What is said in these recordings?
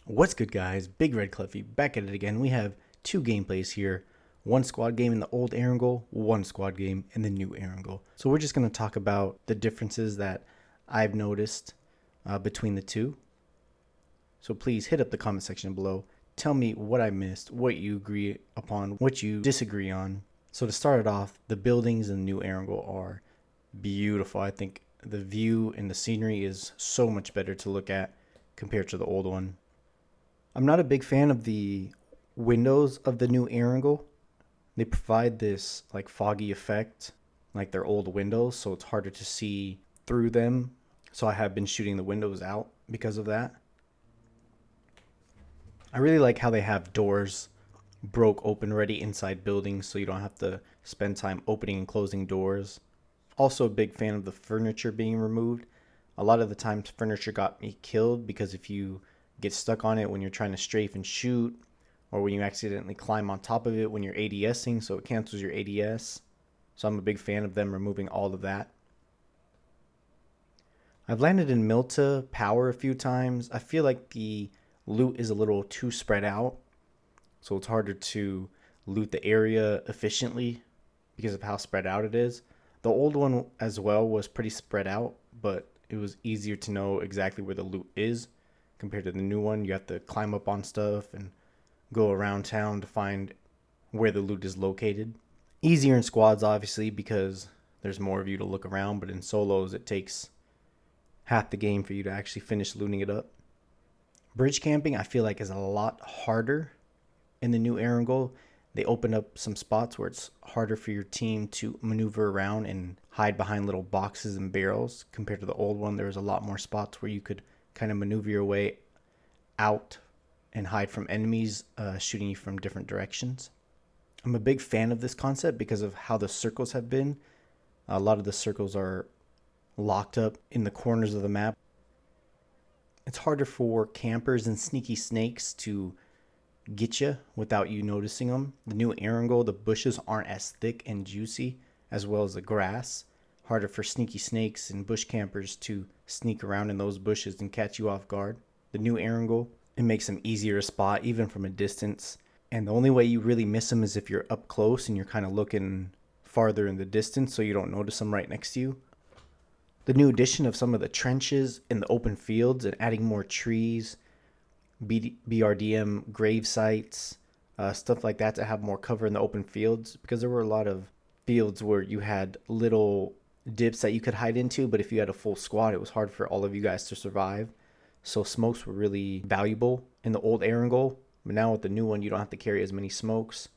What's good, guys? Big Red Cliffy back at it again. We have two gameplays here. One squad game in the old Erangel, one squad game in the new Erangel. So we're just going to talk about the differences that I've noticed between the two. So please hit up the comment section below. Tell me what I missed, what you agree upon, what you disagree on. So to start it off, the buildings in the new Erangel are beautiful. I think the view and the scenery is so much better to look at compared to the old one. I'm not a big fan of the windows of the new Erangel. They provide this like foggy effect, like their old windows, so it's harder to see through them. So I have been shooting the windows out because of that. I really like how they have doors broke open ready inside buildings, so you don't have to spend time opening and closing doors. Also a big fan of the furniture being removed. A lot of the times furniture got me killed because if you get stuck on it when you're trying to strafe and shoot, or when you accidentally climb on top of it when you're ADSing, so it cancels your ADS. So I'm a big fan of them removing all of that. I've landed in Milta Power a few times. I feel like the loot is a little too spread out, so it's harder to loot the area efficiently because of how spread out it is. The old one as well was pretty spread out, but it was easier to know exactly where the loot is compared to the new one. You have to climb up on stuff and go around town to find where the loot is located. Easier in squads, obviously, because there's more of you to look around, but in solos it takes half the game for you to actually finish looting it up. Bridge camping I feel like is a lot harder in the new Erangel. They open up some spots where it's harder for your team to maneuver around and hide behind little boxes and barrels. Compared to the old one, there was a lot more spots where you could kind of maneuver your way out and hide from enemies shooting you from different directions. I'm a big fan of this concept because of how the circles have been. A lot of the circles are locked up in the corners of the map. It's harder for campers and sneaky snakes to get you without you noticing them. The new Erangel, the bushes aren't as thick and juicy, as well as the grass. Harder for sneaky snakes and bush campers to sneak around in those bushes and catch you off guard. The new Erangel, it makes them easier to spot even from a distance. And the only way you really miss them is if you're up close and you're kind of looking farther in the distance so you don't notice them right next to you. The new addition of some of the trenches in the open fields and adding more trees, BRDM grave sites, stuff like that to have more cover in the open fields, because there were a lot of fields where you had little dips that you could hide into, but if you had a full squad it was hard for all of you guys to survive. So smokes were really valuable in the old Erangel, but now with the new one you don't have to carry as many smokes.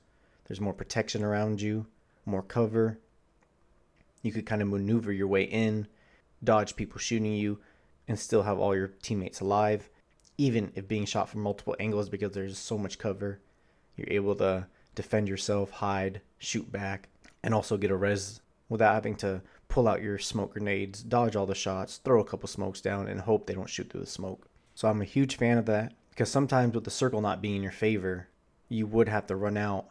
There's more protection around you, more cover. You could kind of maneuver your way in, dodge people shooting you, and still have all your teammates alive. Even if being shot from multiple angles, because there's so much cover, you're able to defend yourself, hide, shoot back, and also get a res without having to pull out your smoke grenades, dodge all the shots, throw a couple smokes down, and hope they don't shoot through the smoke. So I'm a huge fan of that, because sometimes with the circle not being in your favor, you would have to run out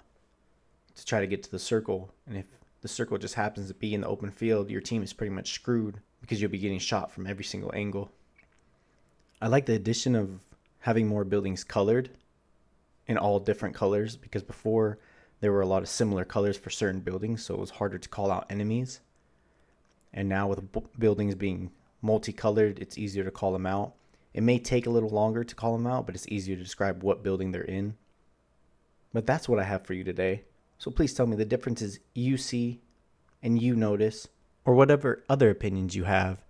to try to get to the circle, and if the circle just happens to be in the open field, your team is pretty much screwed because you'll be getting shot from every single angle. I like the addition of having more buildings colored in all different colors, because before there were a lot of similar colors for certain buildings, so it was harder to call out enemies. And now with buildings being multicolored, it's easier to call them out. It may take a little longer to call them out, but it's easier to describe what building they're in. But that's what I have for you today. So please tell me the differences you see and you notice, or whatever other opinions you have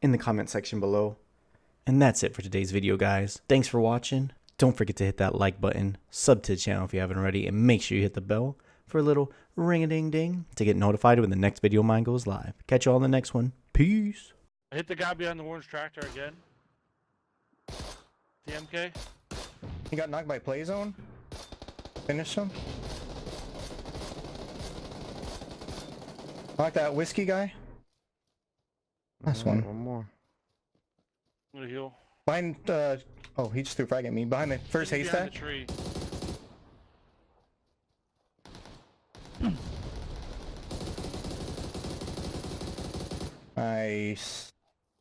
in the comment section below. And that's it for today's video, guys. Thanks for watching. Don't forget to hit that like button, sub to the channel if you haven't already, and make sure you hit the bell for a little ring-a-ding-ding to get notified when the next video of mine goes live. Catch you all in the next one. Peace. I hit the guy behind the orange tractor again. TMK. He got knocked by play zone. Finish him. I like that whiskey guy. Last one. One more. I'm gonna heal. Behind oh, he just threw frag at me. Behind the first He's behind haystack. the tree. Nice.